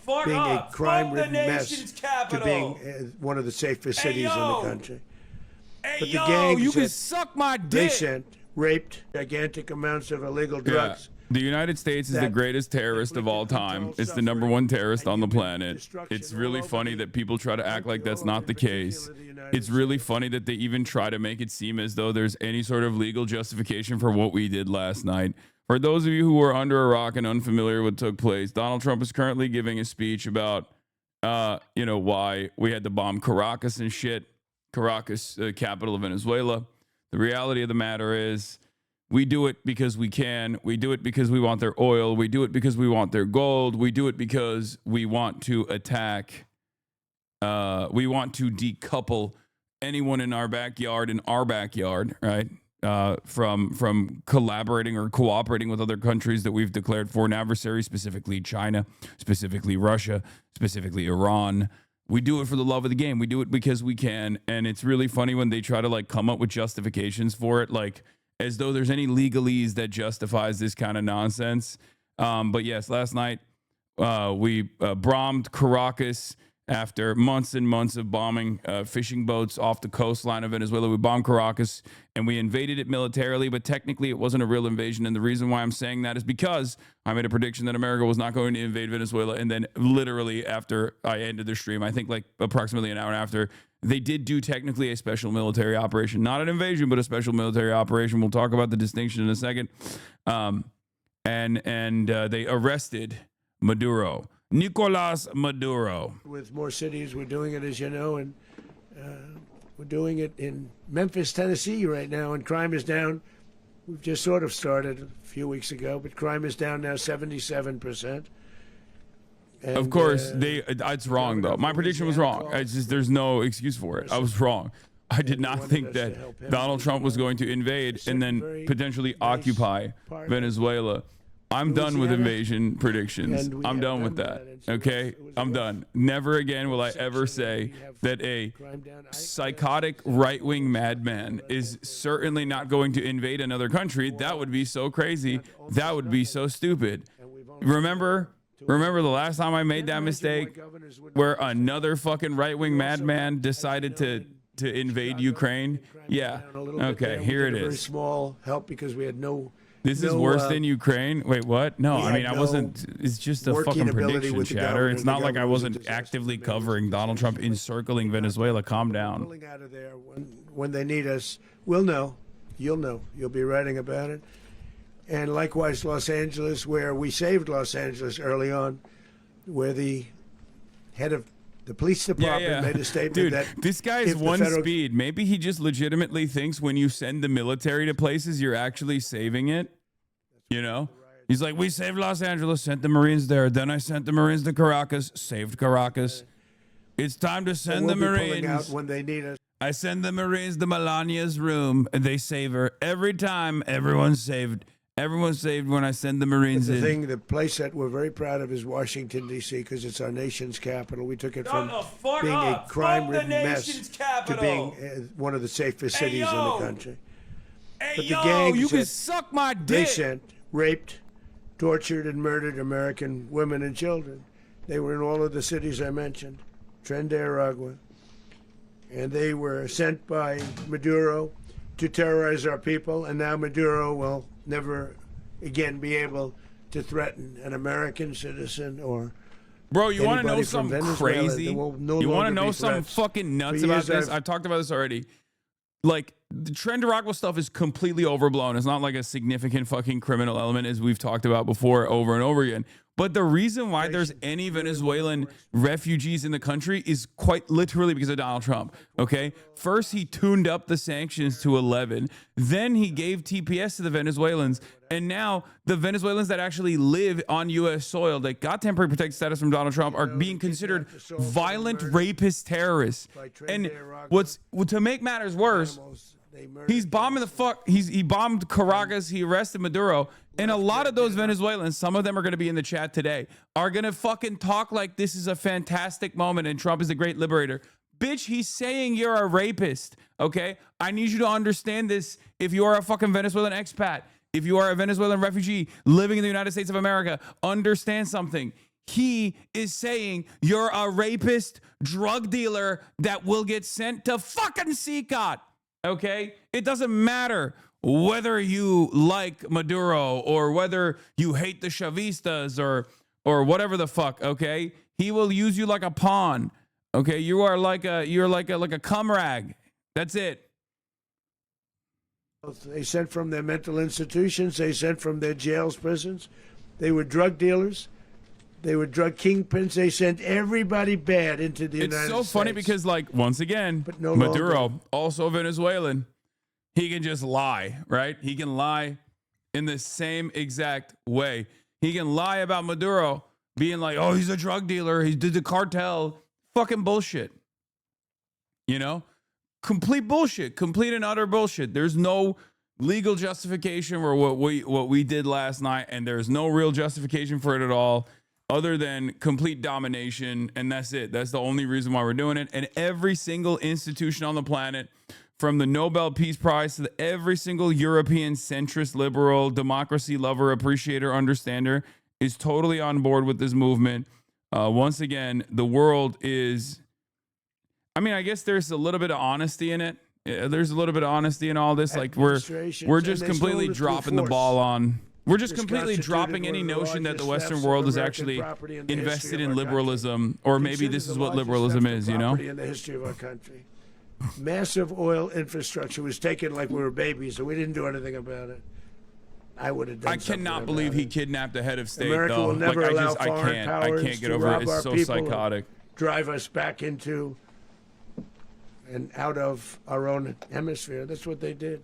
being a crime-ridden mess to being one of the safest cities in the country. But the gangs you can suck my dick. They sent raped gigantic amounts of illegal drugs. The United States is the greatest terrorist of all time. It's the #1 terrorist on the planet. It's really funny that people try to act like that's not the case. It's really funny that they even try to make it seem as though there's any sort of legal justification for what we did last night. For those of you who are under a rock and unfamiliar with what took place, Donald Trump is currently giving a speech about, why we had to bomb Caracas and shit. Caracas, capital of Venezuela. The reality of the matter is, we do it because we can. We do it because we want their oil. We do it because we want their gold. We do it because we want to attack. We want to decouple anyone in our backyard, right? From collaborating or cooperating with other countries that we've declared foreign adversaries, specifically China, specifically Russia, specifically Iran. We do it for the love of the game. We do it because we can. And it's really funny when they try to like come up with justifications for it, like as though there's any legalese that justifies this kind of nonsense. But yes, last night we bombed Caracas after months and months of bombing fishing boats off the coastline of Venezuela. We bombed Caracas and we invaded it militarily, but technically it wasn't a real invasion. And the reason why I'm saying that is because I made a prediction that America was not going to invade Venezuela. And then literally after I ended the stream, I think like approximately an hour after, they did do technically a special military operation, not an invasion, but a special military operation. We'll talk about the distinction in a second. And they arrested Maduro. Nicolas Maduro. With more cities, we're doing it, as you know, and we're doing it in Memphis, Tennessee right now, and crime is down. We've just sort of started a few weeks ago, but crime is down now 77%. And, of course, it's wrong, though. My prediction was wrong. It's just, there's no excuse for it. I was wrong. I did not think that Donald Trump was going to invade and then potentially occupy Venezuela. I'm done with invasion predictions. I'm done with that. Okay? I'm done. Never again will I ever say that a psychotic right-wing madman is certainly not going to invade another country. That would be so crazy. That would be so stupid. Remember the last time I made that mistake where another fucking right-wing madman decided to invade Ukraine? Yeah. Okay, here it is. Very small help because we had no... This is worse than Ukraine? Wait, what? No, I mean, I wasn't... It's just a fucking prediction, chatter. It's not like I wasn't actively covering Donald Trump encircling Venezuela. Calm down. Pulling out of there when they need us, we'll know. You'll know. You'll be writing about it. And likewise, Los Angeles, where we saved Los Angeles early on, where the head of the police department made a statement. Dude, that this guy is one speed. Maybe he just legitimately thinks when you send the military to places, you're actually saving it. You know? He's like, we saved Los Angeles, sent the Marines there. Then I sent the Marines to Caracas, saved Caracas. It's time to send the Marines. Out when they need us. I send the Marines to Melania's room, and they save her. Every time, everyone's saved. Everyone's saved when I send the Marines in. The place that we're very proud of is Washington, D.C., because it's our nation's capital. We took it from being a crime-ridden mess to being one of the safest cities in the country. But the gangs you can suck my dick. They sent raped, tortured, and murdered American women and children. They were in all of the cities I mentioned, Tren de Aragua. And they were sent by Maduro to terrorize our people, and now Maduro will never again be able to threaten an American citizen or Bro, you want to know something crazy? You want to know something fucking nuts about this? I've talked about this already. Like, the Tren de Aragua stuff is completely overblown. It's not like a significant fucking criminal element, as we've talked about before over and over again. But the reason why there's any Venezuelan refugees in the country is quite literally because of Donald Trump, okay? First, he tuned up the sanctions to 11. Then he gave TPS to the Venezuelans. And now the Venezuelans that actually live on U.S. soil that got temporary protected status from Donald Trump are being considered violent rapist terrorists. And to make matters worse, he's bombing he bombed Caracas, he arrested Maduro, and a lot of those Venezuelans, some of them are going to be in the chat today, are going to fucking talk like this is a fantastic moment and Trump is the great liberator. Bitch, he's saying you're a rapist, okay? I need you to understand this. If you are a fucking Venezuelan expat, if you are a Venezuelan refugee living in the United States of America, understand something. he is saying you're a rapist, drug dealer that will get sent to fucking CCOT. Okay? It doesn't matter whether you like Maduro or whether you hate the Chavistas or whatever the fuck, okay? He will use you like a pawn. Okay? You're like a cum rag. That's it. They sent from their mental institutions. They sent from their jails, prisons. They were drug dealers. They were drug kingpins. They sent everybody bad into the United States. It's so funny because, like, once again, But no Maduro, longer. also Venezuelan, he can just lie, right? He can lie in the same exact way. He can lie about Maduro being like, oh, he's a drug dealer. He did the cartel. Fucking bullshit. You know? Complete bullshit. Complete and utter bullshit. There's no legal justification for what we did last night, and there's no real justification for it at all other than complete domination, and that's it. That's the only reason why we're doing it. And every single institution on the planet, from the Nobel Peace Prize to every single European centrist, liberal, democracy lover, appreciator, understander, is totally on board with this movement. Once again, the world is... I mean, I guess there's a little bit of honesty in it. There's a little bit of honesty in all this. Like we're just completely dropping the ball on. We're just completely dropping any notion that the Western world is actually invested in liberalism, or maybe this is what liberalism is. You know. In the history of our country, massive oil infrastructure was taken like we were babies, and we didn't do anything about it. I would have done. I cannot believe he kidnapped the head of state. America though. will never like, allow I foreign powers can't get to over it. rob It's our so people and psychotic. drive us back into and out of our own hemisphere. That's what they did.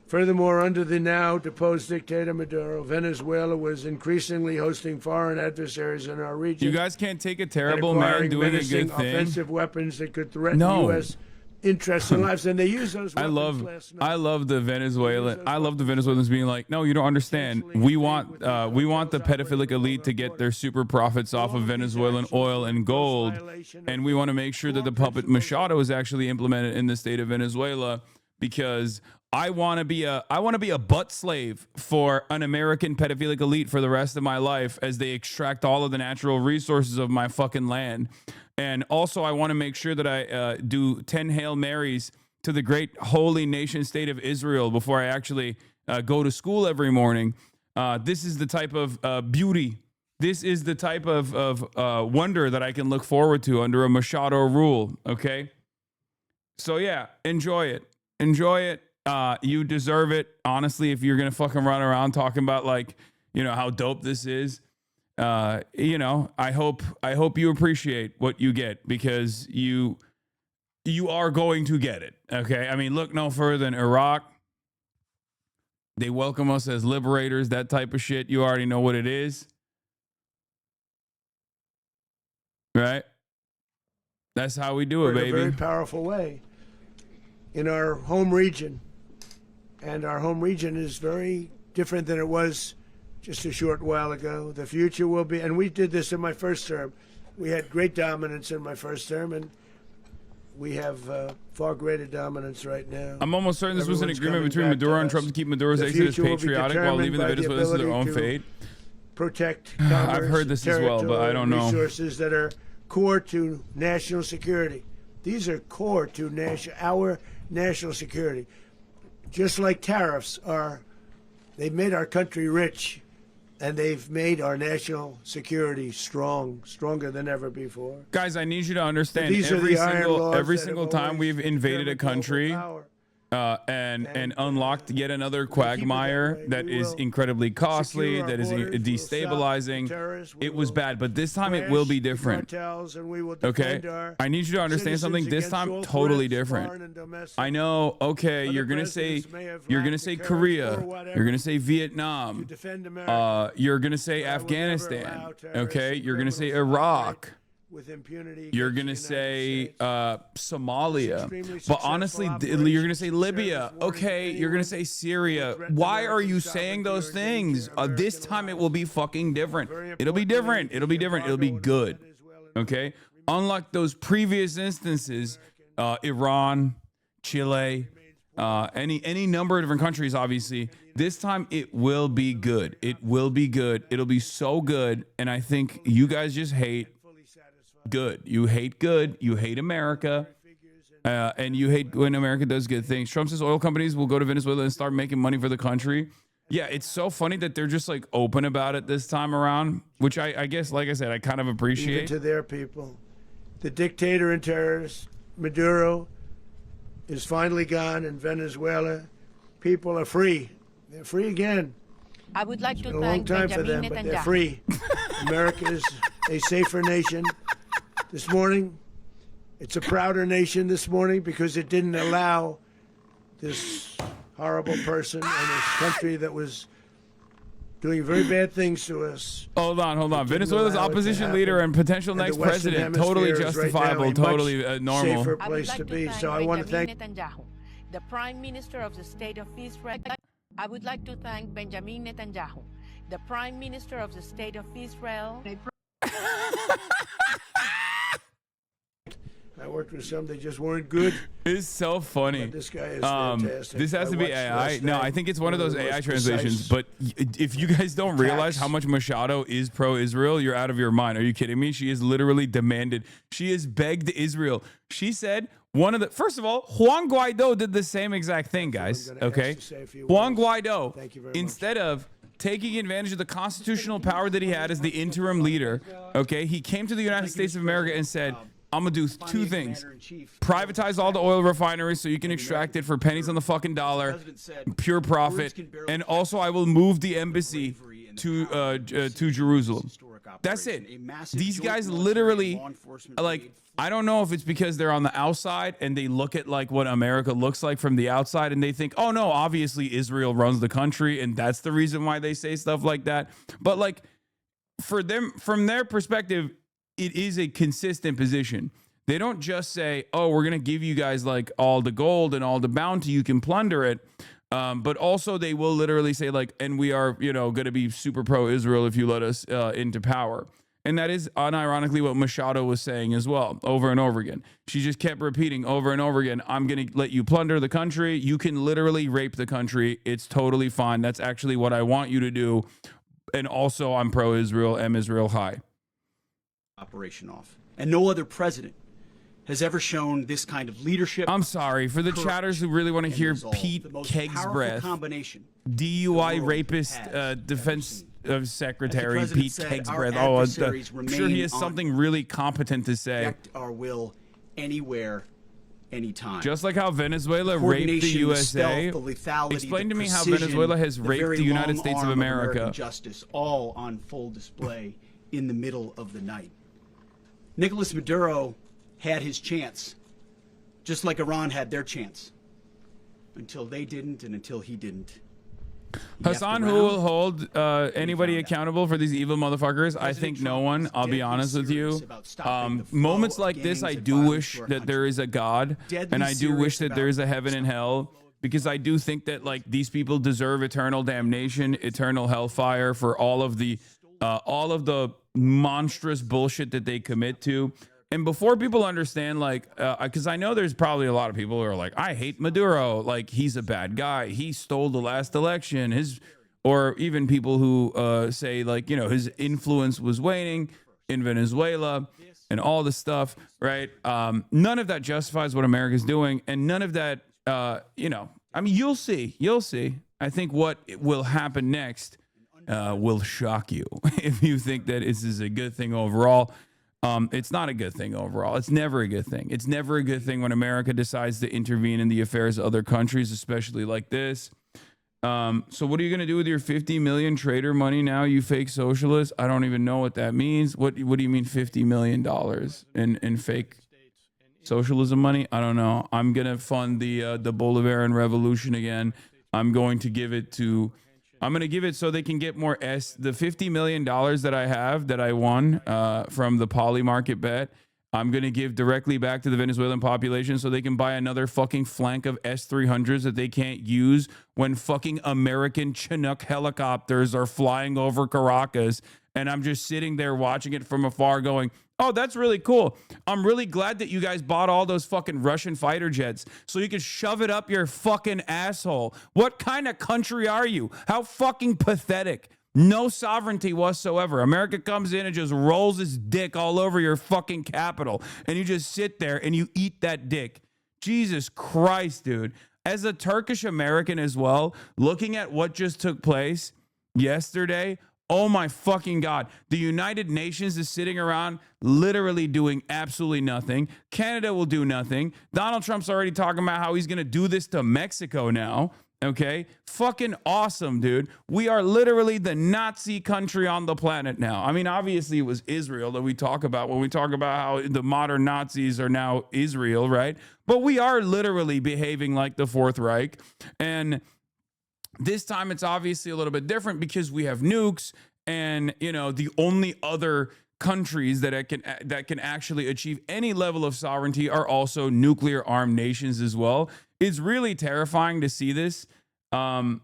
Furthermore, under the now deposed dictator Maduro, Venezuela was increasingly hosting foreign adversaries in our region. You guys can't take a and terrible man acquiring doing a menacing good thing. offensive weapons that could threaten No. U.S. interests and lives, and they use those weapons last night. I love the Venezuelans being like, no, you don't understand. We want the pedophilic elite to get their super profits off of Venezuelan oil and gold, and we want to make sure that the puppet Machado is actually implemented in the state of Venezuela, because I want to be a butt slave for an American pedophilic elite for the rest of my life as they extract all of the natural resources of my fucking land. And also, I want to make sure that I do 10 Hail Marys to the great holy nation state of Israel before I actually go to school every morning. This is the type of beauty. This is the type of wonder that I can look forward to under a Machado rule, okay? So, yeah, enjoy it. Enjoy it. You deserve it. Honestly, if you're going to fucking run around talking about, like, you know, how dope this is, you know, I hope you appreciate what you get, because you are going to get it. Okay. I mean, look no further than Iraq. They welcome us as liberators, that type of shit. You already know what it is. Right? That's how we do it, baby. In a very powerful way in our home region. And our home region is very different than it was just a short while ago. The future will be, and we did this in my first term. We had great dominance in my first term, and we have far greater dominance right now. I'm almost certain this was an agreement between Maduro and Trump to keep Maduro's exodus patriotic while leaving the Venezuelans to their own fate. Protect commerce, I've heard this as well, but I don't know. Resources that are core to national security. These are core to our national security. Just like tariffs are, they've made our country rich, and they've made our national security stronger than ever before. Guys, I need you to understand, every single time we've invaded a country and unlocked yet another quagmire that is incredibly costly, that is destabilizing, it was bad. But this time it will be different. Okay? I need you to understand something. This time, totally different. I know, okay, you're going to say Korea, you're going to say Vietnam, you're going to say Afghanistan, okay? You're going to say Iraq. With impunity, you're going to say Somalia, but honestly, you're going to say Libya. Okay, you're going to say Syria. Why are you saying those things? This time it will be fucking different. It'll be different. It'll be different. It'll be good. Okay? Unlike those previous instances, Iran, Chile, any number of different countries, obviously, This time it will be good. It will be good. It'll be so good. And I think you guys just hate good. You hate good. You hate America. And you hate when America does good things. Trump says oil companies will go to Venezuela and start making money for the country. Yeah, it's so funny that they're just like open about it this time around, which I guess, like I said, I kind of appreciate. Even to their people. The dictator and terrorist, Maduro, is finally gone in Venezuela. People are free. They're free again. I would like to A long thank time for them, Benjamin but they're Netanyahu. free. America is a safer nation. This morning, it's a prouder nation this morning because it didn't allow this horrible person in this country that was doing very bad things to us. Hold on. Venezuela's allow it to opposition happen. leader and potential And the next Western president, totally Hemisphere is right now justifiable, a much totally normal. safer I would place like to to be. thank So I want to thank Benjamin Netanyahu, the Prime Minister of the State of Israel. I would like to thank Benjamin Netanyahu, the Prime Minister of the State of Israel. I worked with some that just weren't good. It's so funny. But this guy is fantastic. This has I to be watched AI. last No, night. I think it's one of those the AI most translations. precise But if you guys don't realize attacks. how much Machado is pro-Israel, you're out of your mind. Are you kidding me? She has literally demanded. She has begged Israel. She said first of all, Juan Guaido did the same exact thing, guys. gonna ask Okay, to say a few Juan words. Guaido, Thank you very much. instead of taking advantage of the constitutional power that he had as the interim leader, okay, he came to the United States of America and said, I'm gonna do two things: privatize all the oil refineries so you can extract it for pennies on the fucking dollar, pure profit, and also I will move the embassy to Jerusalem. That's it. These guys literally, like, I don't know if it's because they're on the outside and they look at like what America looks like from the outside and they think, oh no, obviously Israel runs the country and that's the reason why they say stuff like that. But like, for them, from their perspective, it is a consistent position. They don't just say, oh, we're going to give you guys like all the gold and all the bounty, you can plunder it. But also they will literally say like, and we are, going to be super pro-Israel if you let us into power. And that is unironically what Machado was saying as well, over and over again. She just kept repeating over and over again, I'm going to let you plunder the country. You can literally rape the country. It's totally fine. That's actually what I want you to do. And also I'm pro-Israel, M Israel high. Operation off. And no other president has ever shown this kind of leadership. I'm sorry for the courage, chatters who really want to and hear resolve. Pete The most Kegg's powerful breath, combination DUI the world rapist has defense Secretary president Pete said, Kegg's our breath. Oh, I'm adversaries sure he remain has on something really competent to say. Affect our will anywhere, anytime. Just like how Venezuela raped the Coordination, USA. stealth, the lethality, Explain the to me how precision, Venezuela has raped very the United long States of arm America. American justice, all on full display in the middle of the night. Nicolas Maduro had his chance, just like Iran had their chance, until they didn't and until he didn't. Hassan, who will hold anybody accountable for these evil motherfuckers? I think no one. I'll be honest with you. Moments like this, I do wish that there is a God, and I do wish that there is a heaven and hell, because I do think that like these people deserve eternal damnation, eternal hellfire for all of the monstrous bullshit that they commit to. And before people understand, like, because I know there's probably a lot of people who are like, I hate Maduro, like he's a bad guy, he stole the last election, or even people who say like, his influence was waning in Venezuela and all this stuff, right? None of that justifies what America's doing, and none of that, I mean, you'll see. I think what will happen next will shock you if you think that this is a good thing overall. It's not a good thing overall. It's never a good thing. It's never a good thing when America decides to intervene in the affairs of other countries, especially like this. So what are you going to do with your 50 million trader money now, you fake socialist? I don't even know what that means. What do you mean $50 million in fake socialism money? I don't know. I'm going to fund the Bolivarian revolution again. I'm going to give it so they can get more the $50 million that I have, that I won from the poly market bet, I'm going to give directly back to the Venezuelan population so they can buy another fucking flank of S-300s that they can't use when fucking American Chinook helicopters are flying over Caracas And I'm just sitting there watching it from afar going, oh, that's really cool. I'm really glad that you guys bought all those fucking Russian fighter jets so you could shove it up your fucking asshole. What kind of country are you? How fucking pathetic. No sovereignty whatsoever. America comes in and just rolls its dick all over your fucking capital. And you just sit there and you eat that dick. Jesus Christ, dude. As a Turkish American as well, looking at what just took place yesterday, oh my fucking God. The United Nations is sitting around literally doing absolutely nothing. Canada will do nothing. Donald Trump's already talking about how he's going to do this to Mexico now. Okay? Fucking awesome, dude. We are literally the Nazi country on the planet now. I mean, obviously it was Israel that we talk about when we talk about how the modern Nazis are now Israel, right? But we are literally behaving like the Fourth Reich. And this time it's obviously a little bit different because we have nukes, and you know, the only other countries that can actually achieve any level of sovereignty are also nuclear armed nations as well. It's really terrifying to see this. And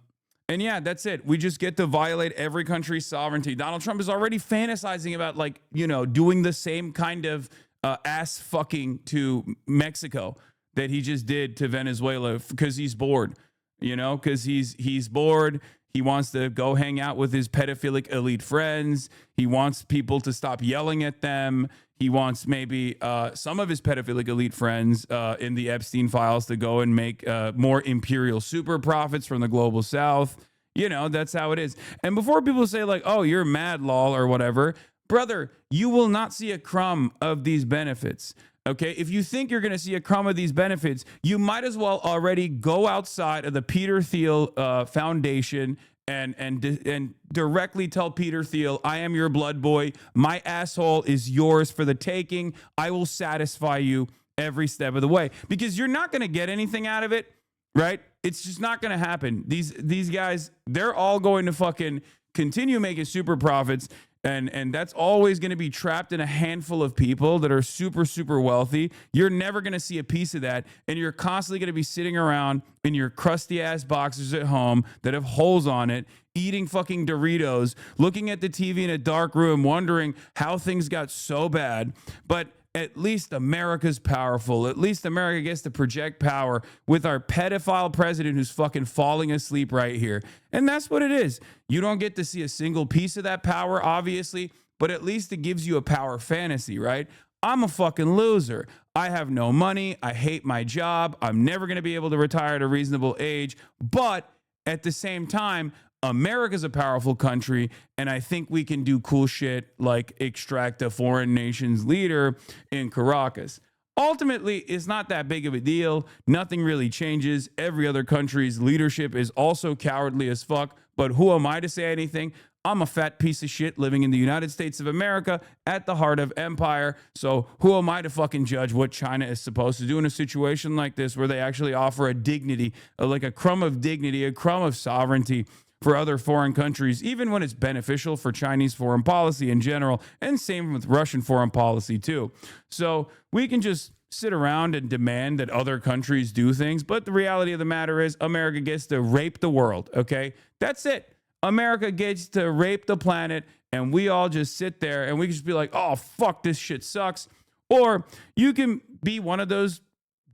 yeah, that's it. We just get to violate every country's sovereignty. Donald Trump is already fantasizing about, like, you know, doing the same kind of ass fucking to Mexico that he just did to Venezuela because he's bored. You know, because he's bored. He wants to go hang out with his pedophilic elite friends. He wants people to stop yelling at them. He wants maybe some of his pedophilic elite friends in the Epstein files to go and make more imperial super profits from the global south. You know, that's how it is. And before people say like, oh, you're mad, lol, or whatever, brother, you will not see a crumb of these benefits. Okay, if you think you're going to see a crumb of these benefits, you might as well already go outside of the Peter Thiel Foundation and directly tell Peter Thiel, I am your blood boy. My asshole is yours for the taking. I will satisfy you every step of the way, because you're not going to get anything out of it, right? It's just not going to happen. These guys, they're all going to fucking continue making super profits. And that's always going to be trapped in a handful of people that are super, super wealthy. You're never going to see a piece of that. And you're constantly going to be sitting around in your crusty ass boxers at home that have holes on it, eating fucking Doritos, looking at the TV in a dark room, wondering how things got so bad. But at least America's powerful. At least America gets to project power with our pedophile president who's fucking falling asleep right here. And that's what it is. You don't get to see a single piece of that power, obviously, but at least it gives you a power fantasy, right? I'm a fucking loser. I have no money. I hate my job. I'm never going to be able to retire at a reasonable age. But at the same time, America's a powerful country, and I think we can do cool shit like extract a foreign nation's leader in Caracas. Ultimately, it's not that big of a deal. Nothing really changes. Every other country's leadership is also cowardly as fuck, but who am I to say anything? I'm a fat piece of shit living in the United States of America at the heart of empire. So who am I to fucking judge what China is supposed to do in a situation like this where they actually offer a dignity, like a crumb of dignity, a crumb of sovereignty for other foreign countries, even when it's beneficial for Chinese foreign policy in general, and same with Russian foreign policy too. So we can just sit around and demand that other countries do things, but the reality of the matter is America gets to rape the world, okay? That's it. America gets to rape the planet, and we all just sit there and we can just be like, oh, fuck, this shit sucks. Or you can be one of those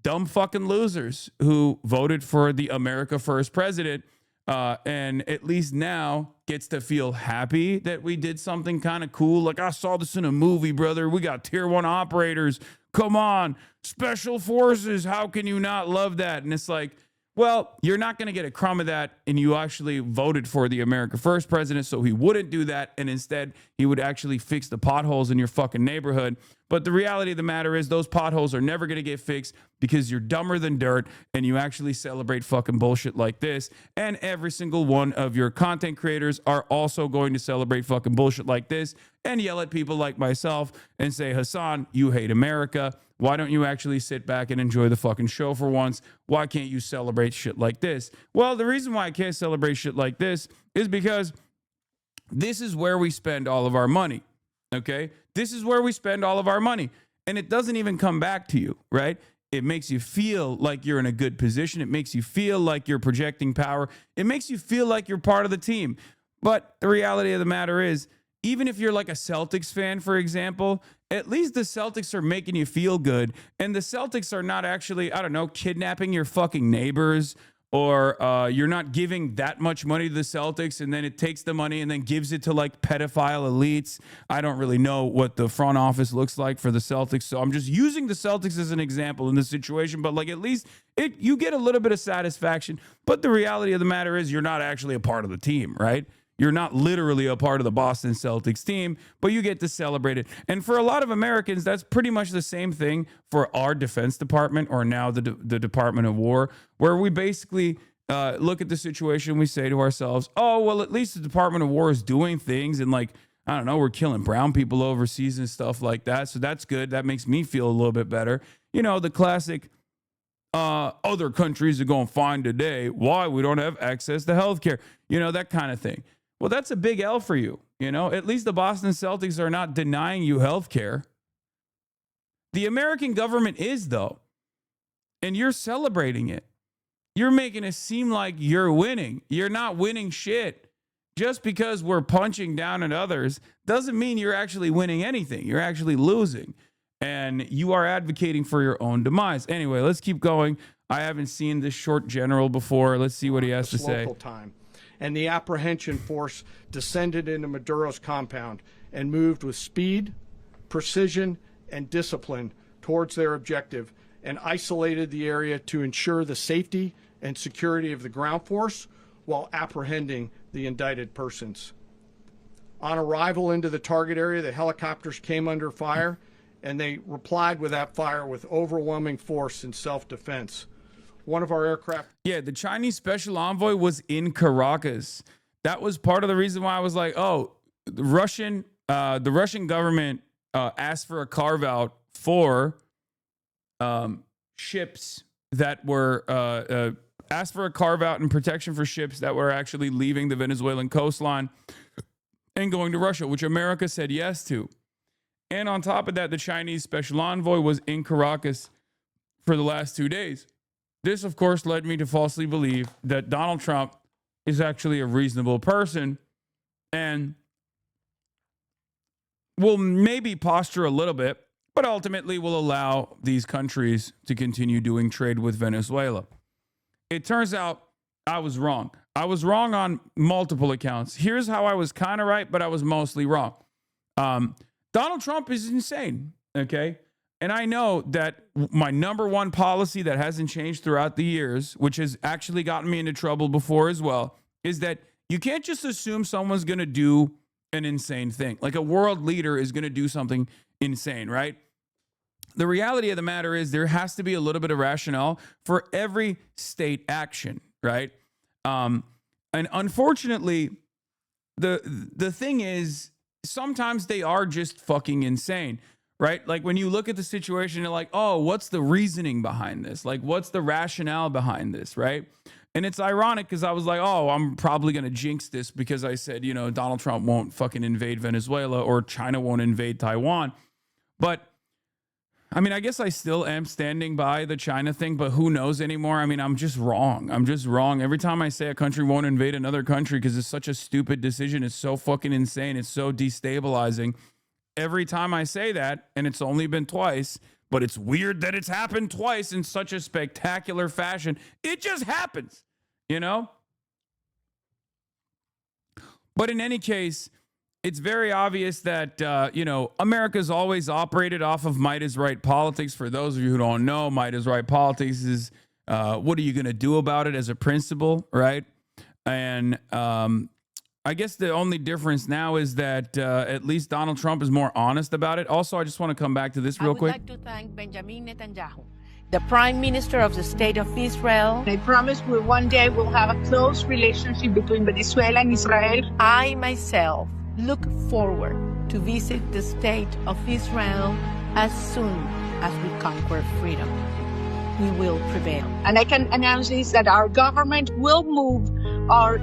dumb fucking losers who voted for the America First president, and at least now gets to feel happy that we did something kind of cool. Like, I saw this in a movie, brother. We got tier 1 operators. Come on, special forces. How can you not love that? And it's like, well, you're not going to get a crumb of that, and you actually voted for the America First president, so he wouldn't do that, and instead he would actually fix the potholes in your fucking neighborhood. But the reality of the matter is those potholes are never going to get fixed because you're dumber than dirt, and you actually celebrate fucking bullshit like this. And every single one of your content creators are also going to celebrate fucking bullshit like this and yell at people like myself and say, Hasan, you hate America. Why don't you actually sit back and enjoy the fucking show for once? Why can't you celebrate shit like this? Well, the reason why I can't celebrate shit like this is because this is where we spend all of our money, okay? This is where we spend all of our money, and it doesn't even come back to you, right? It makes you feel like you're in a good position. It makes you feel like you're projecting power. It makes you feel like you're part of the team. But the reality of the matter is even if you're like a Celtics fan, for example, at least the Celtics are making you feel good. And the Celtics are not actually, I don't know, kidnapping your fucking neighbors, or you're not giving that much money to the Celtics and then it takes the money and then gives it to like pedophile elites. I don't really know what the front office looks like for the Celtics, so I'm just using the Celtics as an example in this situation. But like, at least you get a little bit of satisfaction. But the reality of the matter is you're not actually a part of the team, right? You're not literally a part of the Boston Celtics team, but you get to celebrate it. And for a lot of Americans, that's pretty much the same thing for our Defense Department, or now the Department of War, where we basically look at the situation. We say to ourselves, oh, well, at least the Department of War is doing things. And like, I don't know, we're killing brown people overseas and stuff like that. So that's good. That makes me feel a little bit better. You know, the classic other countries are going to find today why we don't have access to healthcare. You know, that kind of thing. Well, that's a big L for you. You know, at least the Boston Celtics are not denying you health care. The American government is, though. And you're celebrating it. You're making it seem like you're winning. You're not winning shit. Just because we're punching down at others doesn't mean you're actually winning anything. You're actually losing. And you are advocating for your own demise. Anyway, let's keep going. I haven't seen this short general before. Let's see what he has to say. Local time. And the apprehension force descended into Maduro's compound and moved with speed, precision, and discipline towards their objective, and isolated the area to ensure the safety and security of the ground force while apprehending the indicted persons. On arrival into the target area, the helicopters came under fire, and they replied with that fire with overwhelming force in self-defense. One of our aircraft. Yeah, the Chinese special envoy was in Caracas. That was part of the reason why I was like, oh, the Russian government asked for a carve out for ships that were asked for a carve out and protection for ships that were actually leaving the Venezuelan coastline and going to Russia, which America said yes to. And on top of that, the Chinese special envoy was in Caracas for the last 2 days. This, of course, led me to falsely believe that Donald Trump is actually a reasonable person and will maybe posture a little bit, but ultimately will allow these countries to continue doing trade with Venezuela. It turns out I was wrong. I was wrong on multiple accounts. Here's how I was kind of right, but I was mostly wrong. Donald Trump is insane, okay? And I know that my number one policy that hasn't changed throughout the years, which has actually gotten me into trouble before as well, is that you can't just assume someone's going to do an insane thing. Like a world leader is going to do something insane, right? The reality of the matter is there has to be a little bit of rationale for every state action, right? And unfortunately, the thing is, sometimes they are just fucking insane. Right? Like when you look at the situation, you're like, oh, what's the reasoning behind this? Like, what's the rationale behind this? Right? And it's ironic because I was like, oh, I'm probably going to jinx this because I said, you know, Donald Trump won't fucking invade Venezuela or China won't invade Taiwan. But I mean, I guess I still am standing by the China thing, but who knows anymore? I mean, I'm just wrong. I'm just wrong. Every time I say a country won't invade another country because it's such a stupid decision, it's so fucking insane, it's so destabilizing. Every time I say that, and it's only been twice, but it's weird that it's happened twice in such a spectacular fashion. It just happens, you know? But in any case, it's very obvious that, you know, America's always operated off of might is right politics. For those of you who don't know, might is right politics is what are you going to do about it as a principle, right? And I guess the only difference now is that at least Donald Trump is more honest about it. Also, I just want to come back to this real quick. I would like to thank Benjamin Netanyahu, the Prime Minister of the State of Israel. I promise we one day will have a close relationship between Venezuela and Israel. I myself look forward to visit the State of Israel as soon as we conquer freedom. We will prevail. And I can announce this, that our government will move our...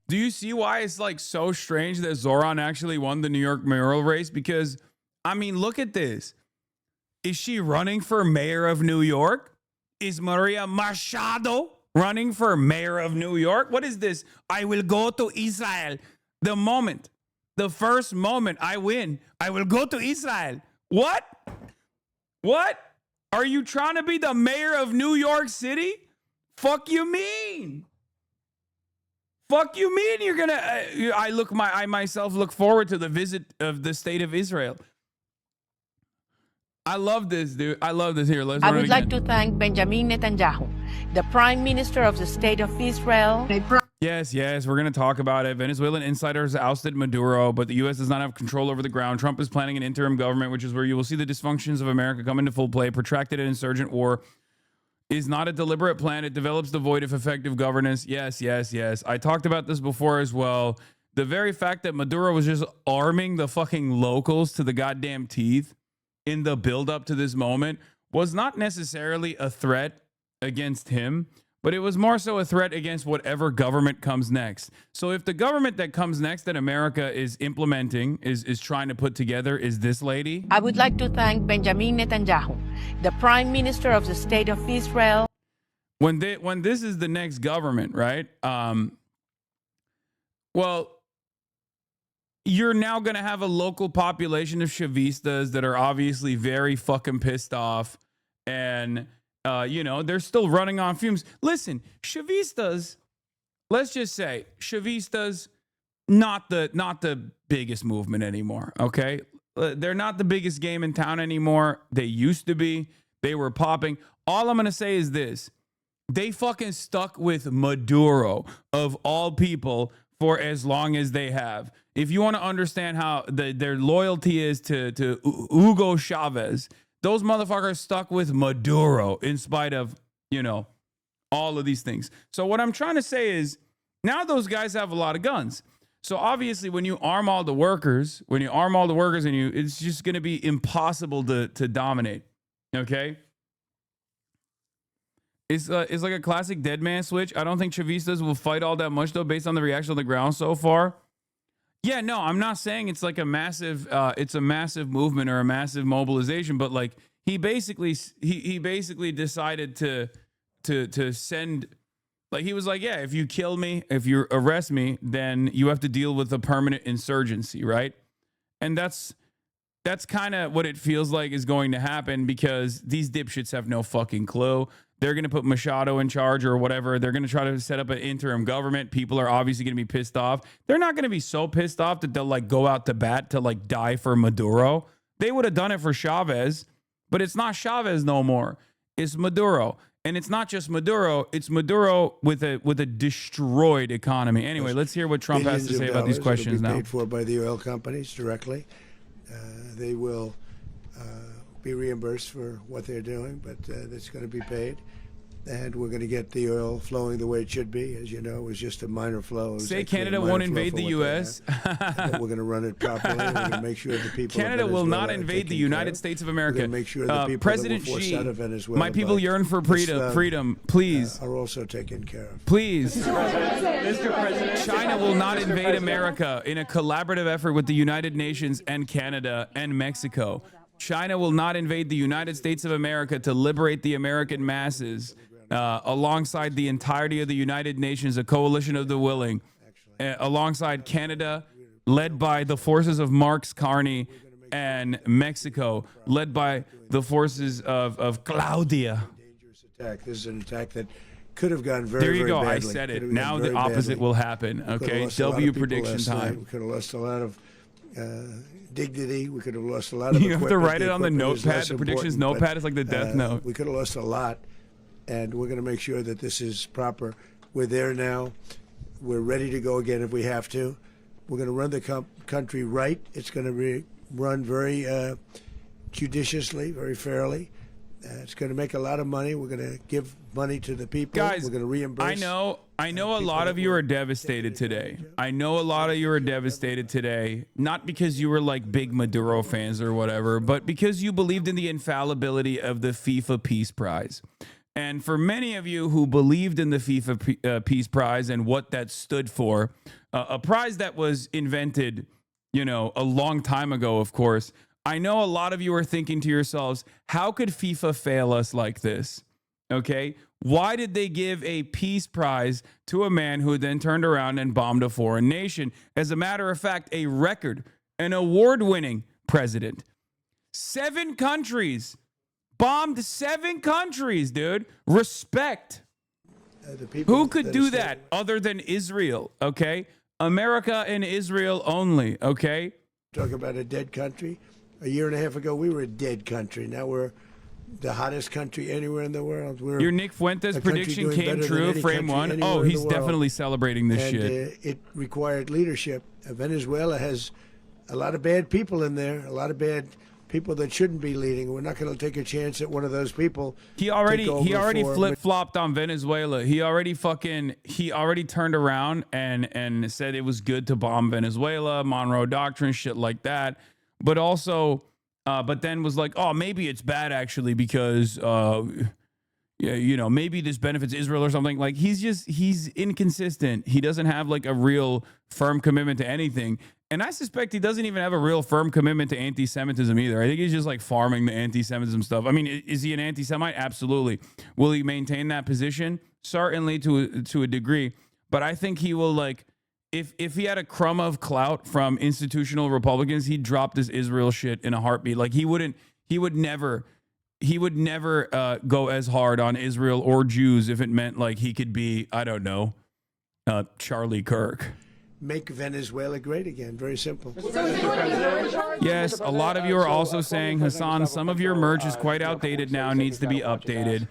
Do you see why it's like so strange that Zoran actually won the New York mayoral race? Because, I mean, look at this. Is she running for mayor of New York? Is Maria Machado running for mayor of New York? What is this? I will go to Israel. The moment the first moment I win, I will go to Israel. What? What? Are you trying to be the mayor of New York City? Fuck you mean? Fuck you mean you're gonna? I myself look forward to the visit of the state of Israel. I love this, dude. I love this. Here, let's I run it would like again. to thank Benjamin Netanyahu, the Prime Minister of the State of Israel. Yes, we're going to talk about it. Venezuelan insiders ousted Maduro, but the U.S. does not have control over the ground. Trump is planning an interim government, which is where you will see the dysfunctions of America come into full play. Protracted and insurgent war is not a deliberate plan. It develops the void of effective governance. Yes. I talked about this before as well. The very fact that Maduro was just arming the fucking locals to the goddamn teeth in the buildup to this moment was not necessarily a threat against him, but it was more so a threat against whatever government comes next. So if the government that comes next that America is implementing, is trying to put together, is this lady. I would like to thank Benjamin Netanyahu, the Prime Minister of the State of Israel. When this is the next government, right? Well, you're now going to have a local population of chavistas that are obviously very fucking pissed off, and they're still running on fumes. Listen, chavistas, let's just say chavistas, not the biggest movement anymore. Okay, they're not the biggest game in town anymore. They used to be. They were popping. All I'm going to say is this: they fucking stuck with Maduro of all people for as long as they have. If you want to understand how their loyalty is to Hugo Chavez, those motherfuckers stuck with Maduro in spite of, all of these things. So what I'm trying to say is now those guys have a lot of guns. So obviously when you arm all the workers, it's just going to be impossible to dominate. Okay? It's like a classic dead man switch. I don't think chavistas will fight all that much though, based on the reaction on the ground so far. Yeah, no, I'm not saying it's like a massive movement or a massive mobilization, but like he basically decided to send, like he was like, yeah, if you kill me, if you arrest me, then you have to deal with a permanent insurgency, right? And that's kind of what it feels like is going to happen because these dipshits have no fucking clue. They're going to put Machado in charge or whatever. They're going to try to set up an interim government. People are obviously going to be pissed off. They're not going to be so pissed off that they'll like go out to bat to like die for Maduro. They would have done it for Chavez, but it's not Chavez no more. It's Maduro. And it's not just Maduro. It's Maduro with a destroyed economy. Anyway, let's hear what Trump has to say about these questions now. Paid for by the oil companies directly. They will be reimbursed for what they're doing, but that's going to be paid. And we're going to get the oil flowing the way it should be. As you know, it was just a minor flow. Say Canada won't invade the U.S. But we're going to run it properly. We're going to make sure the people Canada will not invade the United States of America. We're going to make sure the people President that were forced Xi, out of Venezuela my people yearn for freedom. Please. Are also taken care of. Please. Mr. President, China will not invade America in a collaborative effort with the United Nations and Canada and Mexico. China will not invade the United States of America to liberate the American masses. Alongside the entirety of the United Nations, a coalition of the willing, alongside Canada, led by the forces of Marx Carney, and Mexico, led by the forces of Claudia. Dangerous attack. This is an attack that could have gone very, there you very go. badly. I said it. Now the opposite will happen. Okay, W prediction time. We could have lost a lot of dignity. We could have lost a lot of. You have to write it on the notepad. The predictions notepad is like the death note. We could have lost a lot. And we're going to make sure that this is proper. We're there now. We're ready to go again if we have to. We're going to run the country right. It's going to be run very judiciously, very fairly. It's going to make a lot of money. We're going to give money to the people. Guys, we're going to reimburse. I know a lot of you are devastated today. I know a lot of you are devastated today, not because you were like big Maduro fans or whatever, but because you believed in the infallibility of the FIFA Peace Prize. And for many of you who believed in the FIFA Peace Prize and what that stood for, a prize that was invented, a long time ago, of course, I know a lot of you are thinking to yourselves, how could FIFA fail us like this? Okay? Why did they give a peace prize to a man who then turned around and bombed a foreign nation? As a matter of fact, a record, an award-winning president. 7 countries. Bombed 7 countries, dude. Respect. Who could do that other than Israel, okay? America and Israel only, okay? Talk about a dead country. A year and a half ago, we were a dead country. Now we're the hottest country anywhere in the world. We're Your Nick Fuentes prediction came true, frame 1. Oh, he's definitely celebrating this shit. It required leadership. Venezuela has a lot of bad people in there, a lot of bad people that shouldn't be leading. We're not going to take a chance at one of those people. He already flip-flopped on Venezuela. He already turned around and said it was good to bomb Venezuela, Monroe Doctrine, shit like that. But also but then was like, oh, maybe it's bad actually because maybe this benefits Israel or something. Like he's inconsistent. He doesn't have like a real firm commitment to anything. And I suspect he doesn't even have a real firm commitment to anti-Semitism either. I think he's just like farming the anti-Semitism stuff. I mean, is he an anti-Semite? Absolutely. Will he maintain that position? Certainly to a degree. But I think he will like, if he had a crumb of clout from institutional Republicans, he'd drop this Israel shit in a heartbeat. Like he would never go as hard on Israel or Jews if it meant like he could be, I don't know, Charlie Kirk. Make Venezuela great again. Very simple. Yes, a lot of you are also saying, Hasan, some of your merch is quite outdated now, needs to be updated.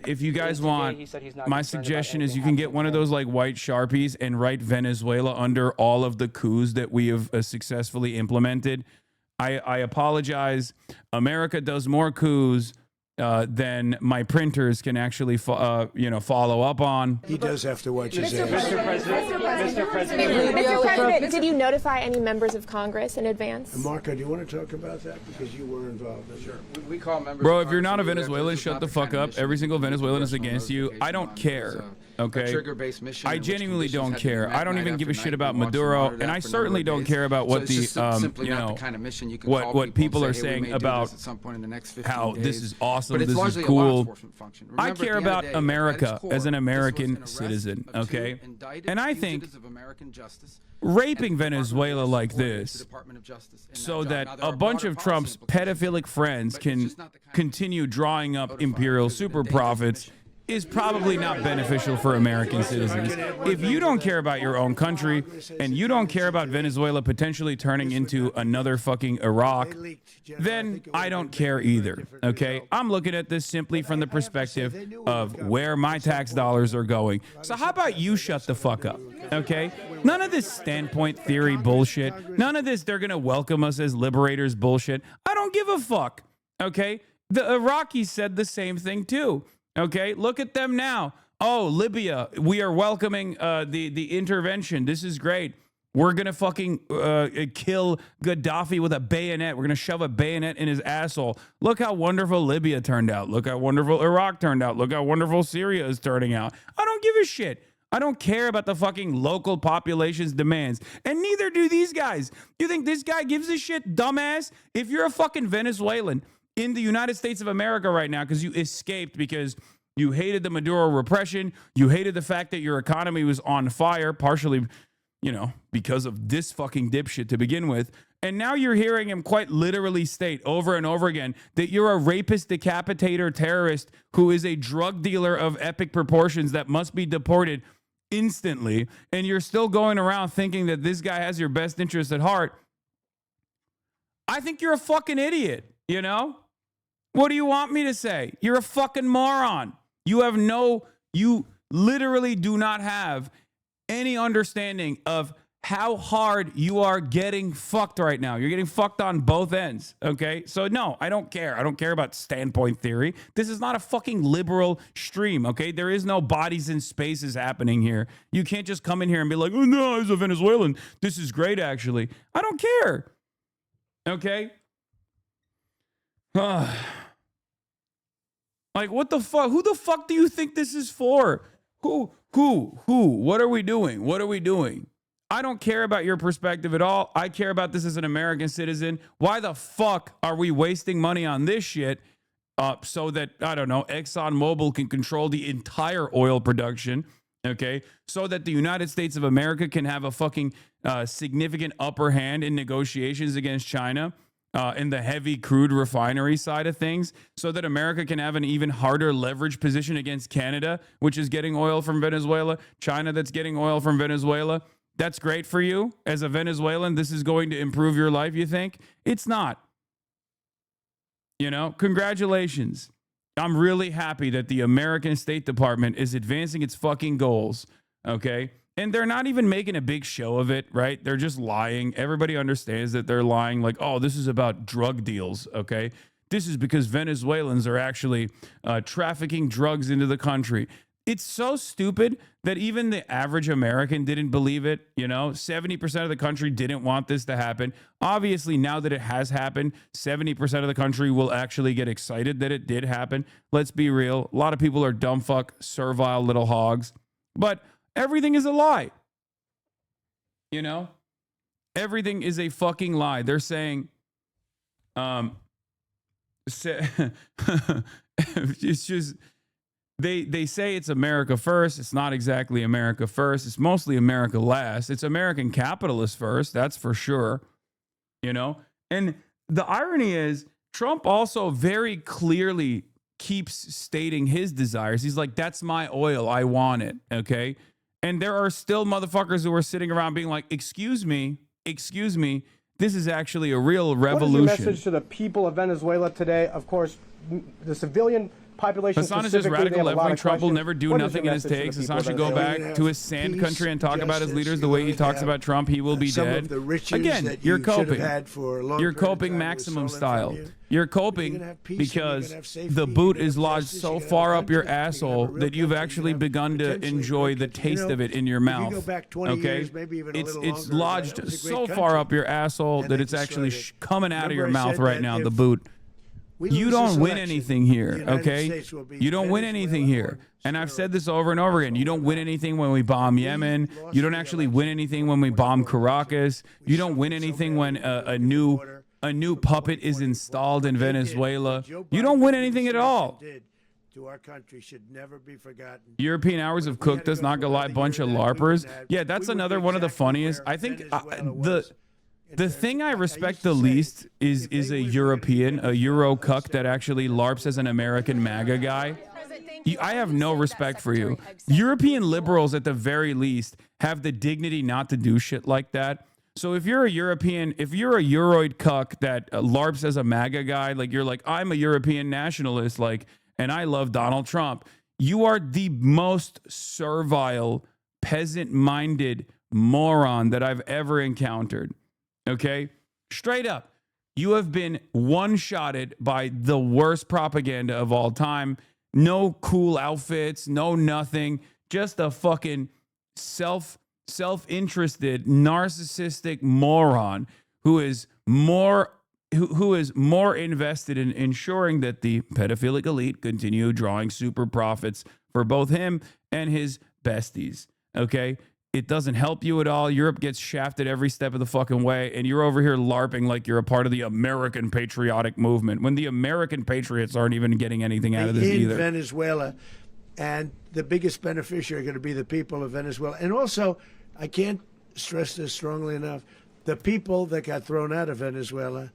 If you guys want, my suggestion is you can get one of those like white Sharpies and write Venezuela under all of the coups that we have successfully implemented. I apologize. America does more coups than my printers can actually, follow up on. He does have to watch his ass. Mr. President, did you notify any members of Congress in advance? Marco, do you want to talk about that? Because you were involved. Sure. We call members. Bro, if you're not a Venezuelan, shut the fuck up. Every single Venezuelan is against you. I don't care. Okay? I genuinely don't care. I don't even give a shit about Maduro, and I certainly don't care about what what people are saying about how this is awesome, this is cool. I care about America as an American citizen, okay? And I think raping Venezuela like this so that a bunch of Trump's pedophilic friends can continue drawing up imperial super profits is probably not beneficial for American citizens. If you don't care about your own country and you don't care about Venezuela potentially turning into another fucking Iraq, then I don't care either, okay? I'm looking at this simply from the perspective of where my tax dollars are going. So how about you shut the fuck up, okay? None of this standpoint theory bullshit. None of this they're going to welcome us as liberators bullshit. I don't give a fuck, okay? The Iraqis said the same thing too. Okay, look at them now. Oh, Libya, we are welcoming the intervention. This is great. We're going to fucking kill Gaddafi with a bayonet. We're going to shove a bayonet in his asshole. Look how wonderful Libya turned out. Look how wonderful Iraq turned out. Look how wonderful Syria is turning out. I don't give a shit. I don't care about the fucking local population's demands. And neither do these guys. You think this guy gives a shit, dumbass? If you're a fucking Venezuelan in the United States of America right now because you escaped because you hated the Maduro repression, you hated the fact that your economy was on fire, partially, because of this fucking dipshit to begin with, and now you're hearing him quite literally state over and over again that you're a rapist, decapitator, terrorist who is a drug dealer of epic proportions that must be deported instantly, and you're still going around thinking that this guy has your best interest at heart. I think you're a fucking idiot. What do you want me to say? You're a fucking moron. You literally do not have any understanding of how hard you are getting fucked right now. You're getting fucked on both ends, okay? So no, I don't care. I don't care about standpoint theory. This is not a fucking liberal stream, okay? There is no bodies in spaces happening here. You can't just come in here and be like, oh no, as a Venezuelan, this is great actually. I don't care, okay? Like, what the fuck? Who the fuck do you think this is for? Who? What are we doing? What are we doing? I don't care about your perspective at all. I care about this as an American citizen. Why the fuck are we wasting money on this shit so that, I don't know, ExxonMobil can control the entire oil production, okay? So that the United States of America can have a fucking significant upper hand in negotiations against China in the heavy crude refinery side of things, so that America can have an even harder leverage position against Canada, which is getting oil from Venezuela, China that's getting oil from Venezuela. That's great for you as a Venezuelan. This is going to improve your life, you think? It's not. You know, congratulations. I'm really happy that the American State Department is advancing its fucking goals, okay? And they're not even making a big show of it, right? They're just lying. Everybody understands that they're lying, like, oh, this is about drug deals, okay? This is because Venezuelans are actually trafficking drugs into the country. It's so stupid that even the average American didn't believe it. You know, 70% of the country didn't want this to happen. Obviously, now that it has happened, 70% of the country will actually get excited that it did happen. Let's be real. A lot of people are dumb fuck, servile little hogs. But everything is a lie. You know, everything is a fucking lie. They're saying, it's just, they say it's America first. It's not exactly America first. It's mostly America last. It's American capitalist first. That's for sure. You know, and the irony is Trump also very clearly keeps stating his desires. He's like, that's my oil. I want it. Okay. And there are still motherfuckers who are sitting around being like, excuse me. This is actually a real revolution. What is your message to the people of Venezuela today? Of course, the civilian population. Hasan is just radical left-wing. Trump will never do nothing in his takes. Hasan should go back to his sand country and talk about his leaders the way he talks about Trump. He will be dead. Again, you're coping. You're coping maximum style. You're coping because the boot is lodged so far up your asshole that you've actually begun to enjoy the taste of it in your mouth. Okay? It's lodged so far up your asshole that it's actually coming out of your mouth right now, the boot. You don't win anything here, okay? You don't win anything here. And I've said this over and over again. You don't win anything when we bomb Yemen. You don't actually win anything when we bomb Caracas. You don't win anything when a new puppet is installed in Venezuela. You don't win anything at all. To our country should never be forgotten. European Hours of Cook does not go live. Bunch of LARPers. Yeah, that's another one of the funniest. I think the thing I respect the least is a European, a Euro cuck that actually LARPs as an American MAGA guy. I have no respect for you. European liberals, at the very least, have the dignity not to do shit like that. So if you're a European, if you're a Euroid cuck that LARPs as a MAGA guy, like you're like, I'm a European nationalist, like, and I love Donald Trump, you are the most servile, peasant-minded moron that I've ever encountered. Okay? Straight up. You have been one-shotted by the worst propaganda of all time. No cool outfits, no nothing. Just a fucking self-interested, narcissistic moron who is more invested in ensuring that the pedophilic elite continue drawing super profits for both him and his besties. Okay? It doesn't help you at all. Europe gets shafted every step of the fucking way, and you're over here LARPing like you're a part of the American patriotic movement when the American patriots aren't even getting anything out of this either. In Venezuela, and the biggest beneficiary are going to be the people of Venezuela. And also, I can't stress this strongly enough, the people that got thrown out of Venezuela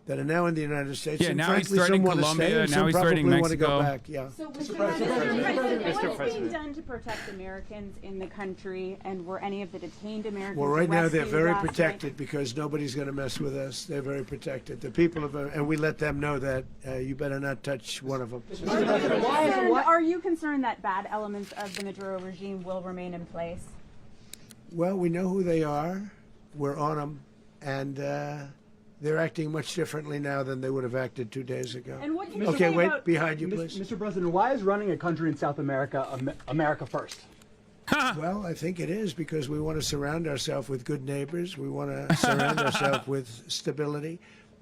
that are now in the United States. Yeah, and now frankly, he's threatening some want to Colombia, stay, and now some he's threatening probably want to Mexico. go back. Yeah. So, Mr. President, what is being done to protect Americans in the country, and were any of the detained Americans Well, right now they're arrested very last protected night? because nobody's going to mess with us. They're very protected. The people of, and we let them know that you better not touch one of them. And are you concerned that bad elements of the Maduro regime will remain in place? Well, we know who they are. We're on them, and they're acting much differently now than they would have acted 2 days ago. And what can you Okay, say wait, about behind you, please. Mr. President, why is running a country in South America America first? Well, I think it is because we want to surround ourselves with good neighbors. We want to surround ourselves with stability.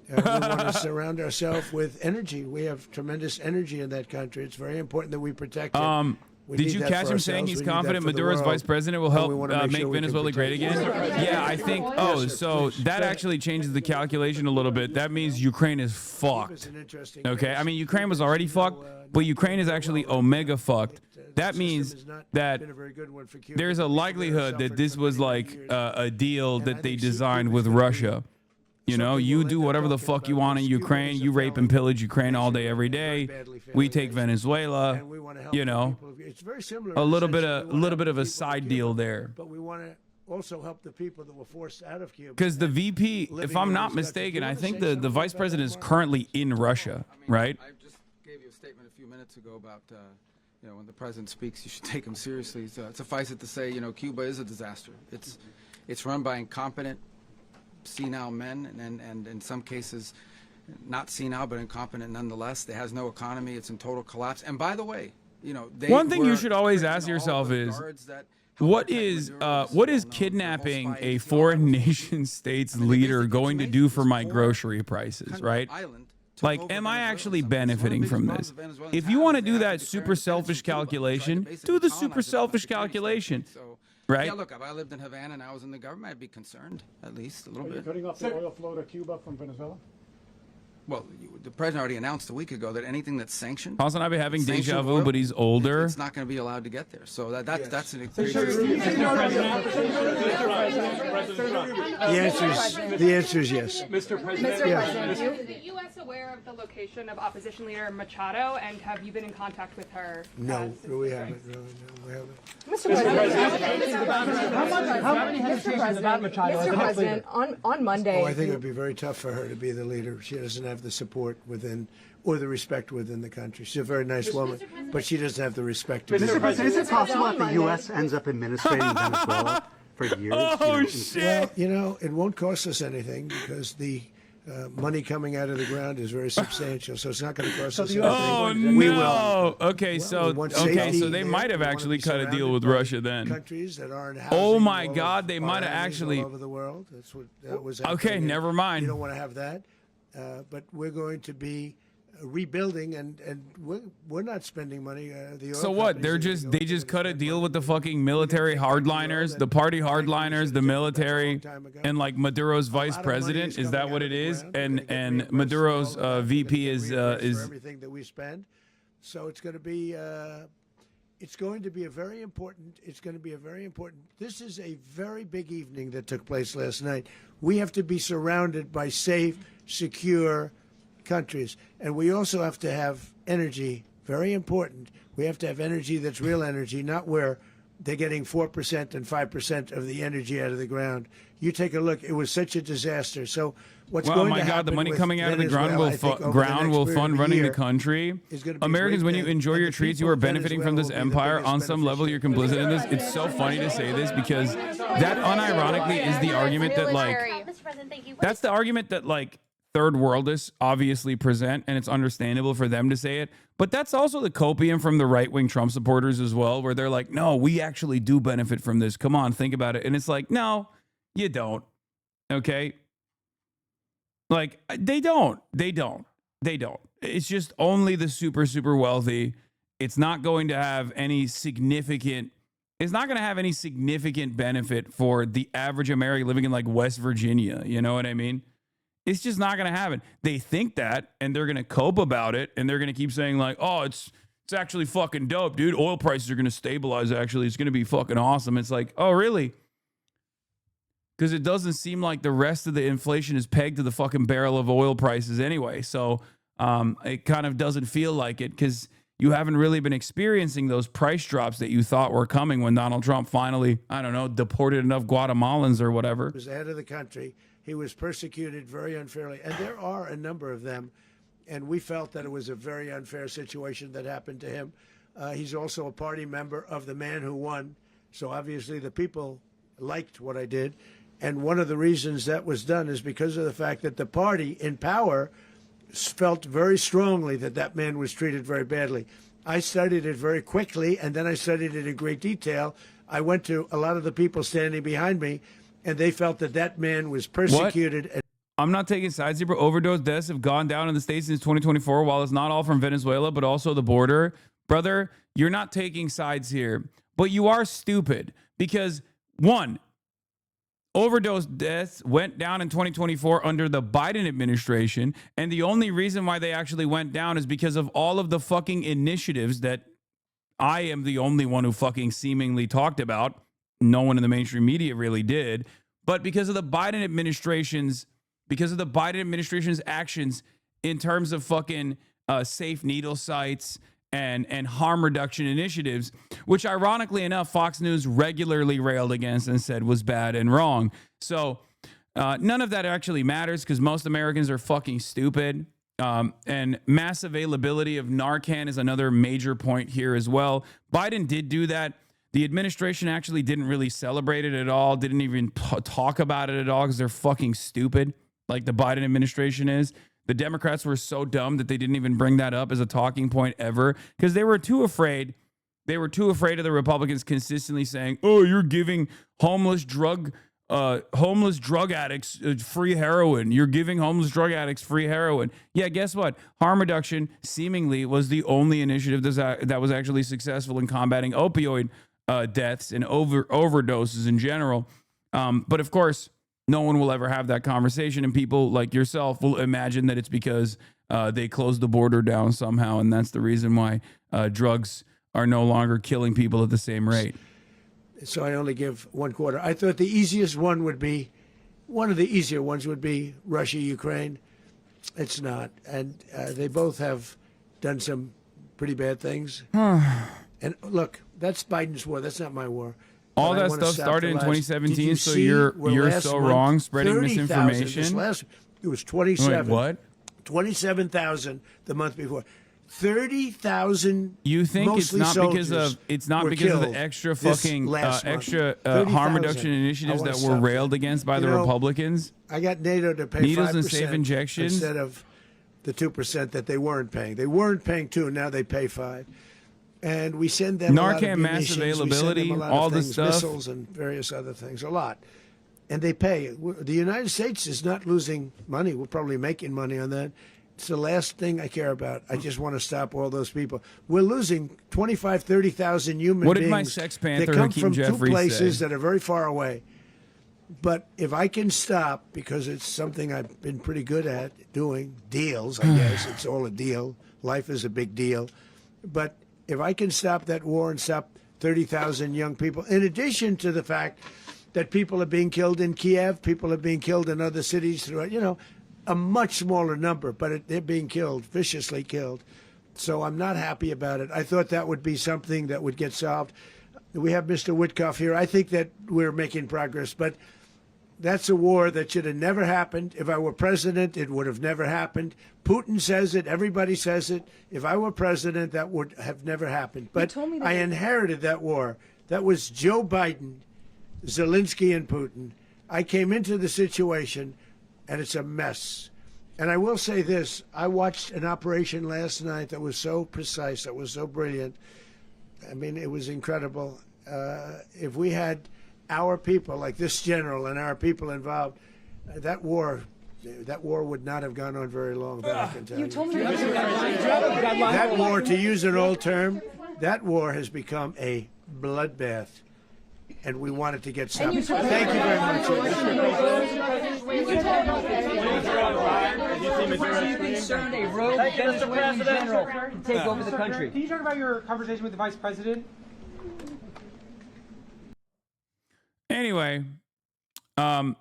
We want to surround ourselves with energy. We have tremendous energy in that country. It's very important that we protect it. Did you catch him saying he's confident Maduro's vice president will help make Venezuela great again? Yeah, I think. Oh, so that actually changes the calculation a little bit. That means Ukraine is fucked. Okay, I mean Ukraine was already fucked, but Ukraine is actually omega fucked. That means that there's a likelihood that this was like a deal that they designed with Russia. You know, you do whatever the fuck you want in Ukraine. You rape and pillage Ukraine all day, every day. We take Venezuela. You know, a little bit of a side deal there. But we want to also help the people that were forced out of Cuba. Because the VP, if I'm not mistaken, I think the vice president is currently in Russia, right? I just gave you a statement a few minutes ago about, you know, when the president speaks, you should take him seriously. Suffice it to say, you know, Cuba is a disaster. It's run by incompetent, senile men, and in some cases, not senile, but incompetent nonetheless. It has no economy. It's in total collapse. And by the way, you know, one thing you should always ask yourself is, what is kidnapping a foreign nation state's leader going to do for my grocery prices, right? Like, am I actually benefiting from this? If you want to do that super selfish calculation, do the super selfish calculation. Right? Yeah, look, if I lived in Havana and I was in the government, I'd be concerned, at least a little bit. Are you cutting off the oil flow to Cuba from Venezuela? Well, the president already announced a week ago that anything that's sanctioned... Hasan, I've been having deja vu, but he's older. It's not going to be allowed to get there. So that's an... The answer is yes. Mr. President, is the U.S. aware of the location of opposition leader Machado, and have you been in contact with her? No, we haven't. No, we haven't. Mr. President, on Monday... Oh, I think it would be very tough for her to be the leader. She doesn't have the support within or the respect within the country. She's a very nice woman, but she doesn't have the respect. Mr. President, is it possible that the U.S. ends up administrating Venezuela for years? Oh, shit. Well, you know, it won't cost us anything because the money coming out of the ground is very substantial, so it's not going to cost us anything. Oh, We no. will. Okay, so they might have actually cut a deal with Russia then. Countries that aren't Oh, my God, they might have actually... all over the world. That's what that was. Okay, never mind. You don't want to have that. But we're going to be rebuilding, and we're not spending money. The oil So what? They just cut a deal with the fucking military hardliners, the party hardliners, the military, and like Maduro's vice president. Is that what it is? And Maduro's VP is for everything that we spend. So it's going to be a very important. This is a very big evening that took place last night. We have to be surrounded by safe, secure countries, and we also have to have energy. Very important. We have to have energy that's real energy, not where they're getting 4% and 5% of the energy out of the ground. You take a look. It was such a disaster. So what's going to happen? Oh my God! The money coming out of the ground will fund running the country. Americans, when you enjoy your treats, you are benefiting from this empire. On some level, you're complicit in this. It's so funny to say this because that unironically is the argument that that's the argument that third worldists obviously present, and it's understandable for them to say it. But that's also the copium from the right-wing Trump supporters as well, where they're like, no, we actually do benefit from this. Come on, think about it. And it's like, no, you don't. Okay? Like, they don't. It's just only the super, super wealthy. It's not going to have any significant benefit for the average American living in like West Virginia. You know what I mean? It's just not going to happen. They think that, and they're going to cope about it, and they're going to keep saying like, oh, it's actually fucking dope, dude. Oil prices are going to stabilize, actually. It's going to be fucking awesome. It's like, oh, really? Because it doesn't seem like the rest of the inflation is pegged to the fucking barrel of oil prices anyway. So it kind of doesn't feel like it because you haven't really been experiencing those price drops that you thought were coming when Donald Trump finally, I don't know, deported enough Guatemalans or whatever. He was out of the country. He was persecuted very unfairly, and there are a number of them, and we felt that it was a very unfair situation that happened to him. He's also a party member of the man who won, so obviously the people liked what I did, and one of the reasons that was done is because of the fact that the party in power felt very strongly that that man was treated very badly. I studied it very quickly, and then I studied it in great detail. I went to a lot of the people standing behind me, and they felt that that man was persecuted. What? I'm not taking sides here, but overdose deaths have gone down in the States since 2024. While it's not all from Venezuela, but also the border, brother, you're not taking sides here, but you are stupid because one, overdose deaths went down in 2024 under the Biden administration. And the only reason why they actually went down is because of all of the fucking initiatives that I am the only one who fucking seemingly talked about. No one in the mainstream media really did. But because of the Biden administration's actions in terms of fucking safe needle sites and harm reduction initiatives, which ironically enough, Fox News regularly railed against and said was bad and wrong. So none of that actually matters because most Americans are fucking stupid. And mass availability of Narcan is another major point here as well. Biden did do that. The administration actually didn't really celebrate it at all, didn't even talk about it at all because they're fucking stupid, like the Biden administration is. The Democrats were so dumb that they didn't even bring that up as a talking point ever because they were too afraid. They were too afraid of the Republicans consistently saying, "Oh, you're giving homeless drug addicts free heroin. You're giving homeless drug addicts free heroin." Yeah, guess what? Harm reduction seemingly was the only initiative that was actually successful in combating opioid deaths and overdoses in general. But of course, no one will ever have that conversation, and people like yourself will imagine that it's because they closed the border down somehow, and that's the reason why drugs are no longer killing people at the same rate. So I only give 1/4. I thought the easiest one would be, one of the easier ones would be Russia, Ukraine. It's not. And they both have done some pretty bad things. And look, that's Biden's war. That's not my war. All that stuff started in 2017, so you're so wrong, spreading misinformation. It was 27. Wait, what? 27,000 the month before. 30,000. You think it's not because of the extra fucking harm reduction initiatives that were railed against by the Republicans? I got NATO to pay needles 5% and safe injections instead of the 2% that they weren't paying. They weren't paying 2, now they pay 5. And we send them Narcan mass availability, all this stuff, missiles and various other things, a lot. And they pay. The United States is not losing money. We're probably making money on that. It's the last thing I care about. I just want to stop all those people. We're losing 25, 30,000 human beings. What did my sex panther that come Hakeem from Jeffries two places say? that are very far away. But if I can stop, because it's something I've been pretty good at doing, deals, I guess. It's all a deal. Life is a big deal. But if I can stop that war and stop 30,000 young people, in addition to the fact that people are being killed in Kiev, people are being killed in other cities throughout, a much smaller number, but they're being killed, viciously killed. So I'm not happy about it. I thought that would be something that would get solved. We have Mr. Witkoff here. I think that we're making progress, but that's a war that should have never happened. If I were president, it would have never happened. Putin says it. Everybody says it. If I were president, that would have never happened. But I inherited that war. That was Joe Biden, Zelensky, and Putin. I came into the situation, and it's a mess. And I will say this. I watched an operation last night that was so precise, that was so brilliant. I mean, it was incredible. If we had our people, like this general and our people involved, that war would not have gone on very long. But I can tell you. That war, to use an old term, that war has become a bloodbath, and we want it to get stopped. Thank you very much. Are you concerned a rogue Venezuelan general can take over the country? Can you talk about your conversation with the vice president? Anyway,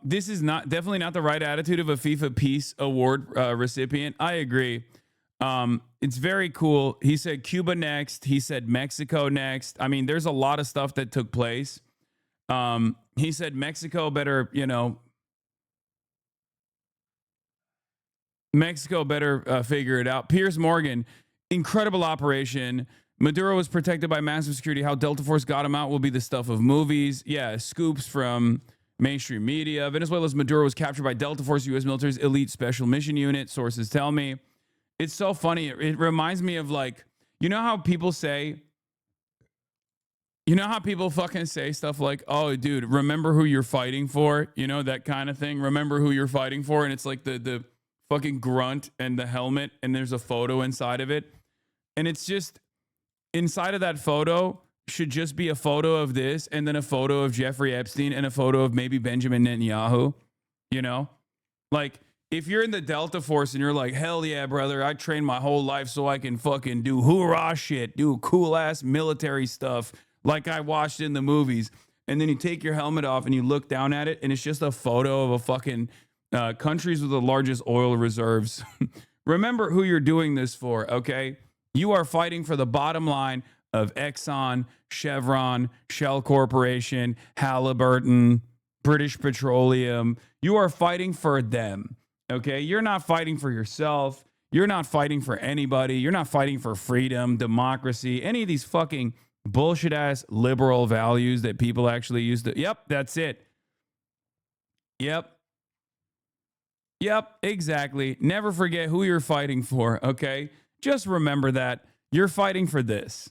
this is definitely not the right attitude of a FIFA Peace Award recipient. I agree. It's very cool. He said Cuba next. He said Mexico next. I mean, there's a lot of stuff that took place. He said Mexico better, figure it out. Piers Morgan, incredible operation. Maduro was protected by massive security. How Delta Force got him out will be the stuff of movies. Yeah, scoops from mainstream media. Venezuela's Maduro was captured by Delta Force, U.S. military's elite special mission unit, sources tell me. It's so funny. It reminds me of, like, how people say, how people fucking say stuff like, oh, dude, remember who you're fighting for? That kind of thing. Remember who you're fighting for? And it's like the fucking grunt and the helmet, and there's a photo inside of it. And it's just, inside of that photo should just be a photo of this and then a photo of Jeffrey Epstein and a photo of maybe Benjamin Netanyahu, you know? Like, if you're in the Delta Force and you're like, hell yeah, brother, I trained my whole life so I can fucking do hoorah shit, do cool ass military stuff like I watched in the movies. And then you take your helmet off and you look down at it and it's just a photo of a fucking countries with the largest oil reserves. Remember who you're doing this for, okay? You are fighting for the bottom line of Exxon, Chevron, Shell Corporation, Halliburton, British Petroleum. You are fighting for them, okay? You're not fighting for yourself. You're not fighting for anybody. You're not fighting for freedom, democracy, any of these fucking bullshit ass liberal values that people actually use to. Yep, that's it. Yep, exactly. Never forget who you're fighting for, okay? Just remember that. You're fighting for this.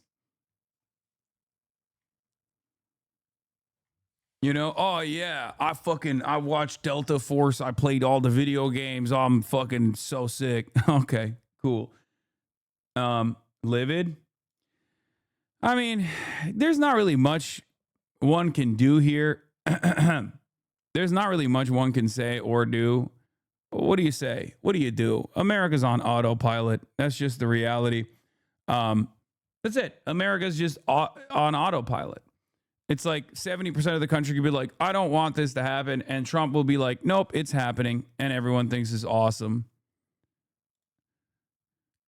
You know, oh yeah, I watched Delta Force. I played all the video games. I'm fucking so sick. Okay, cool. Livid. I mean, there's not really much one can do here. There's not really much one can say or do. What do you say? What do you do? America's on autopilot. That's just the reality. That's it. America's just on autopilot. It's like 70% of the country could be like, I don't want this to happen. And Trump will be like, nope, it's happening. And everyone thinks it's awesome.